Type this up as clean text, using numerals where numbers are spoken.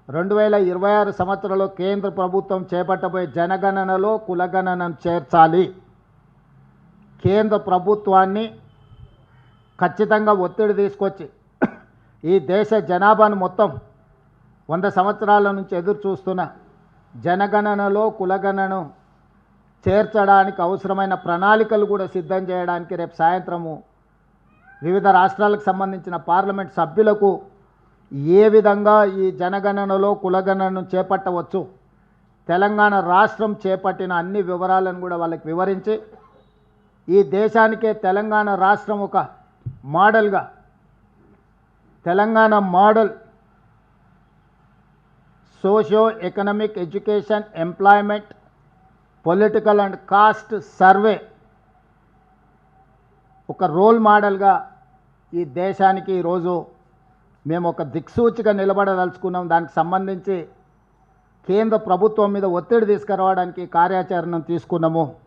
2026 సంవత్సరంలో కేంద్ర ప్రభుత్వం చేపట్టబోయే జనగణనలో కులగణనను చేర్చాలి. కేంద్ర ప్రభుత్వాన్ని ఖచ్చితంగా ఒత్తిడి తీసుకొచ్చి ఈ దేశ జనాభాను మొత్తం 100 సంవత్సరాల నుంచి ఎదురు చూస్తున్న జనగణనలో కులగణనను చేర్చడానికి అవసరమైన ప్రణాళికలు కూడా సిద్ధం చేయడానికి రేపు సాయంత్రము వివిధ రాష్ట్రాలకు సంబంధించిన పార్లమెంట్ సభ్యులకు ఏ విధంగా ఈ జనగణనలో కులగణనను చేపట్టవచ్చు, తెలంగాణ రాష్ట్రం చేపట్టిన అన్ని వివరాలను కూడా వాళ్ళకి వివరించి ఈ దేశానికే తెలంగాణ రాష్ట్రం ఒక మోడల్గా, Telangana model socio economic, education, employment, political and caste survey ఒక రోల్ మోడల్గా ఈ దేశానికి ఈరోజు మేము ఒక దిక్సూచిగా నిలబడదలుచుకున్నాం. దానికి సంబంధించి కేంద్ర ప్రభుత్వం మీద ఒత్తిడి తీసుకురావడానికి కార్యాచరణను తీసుకున్నాము.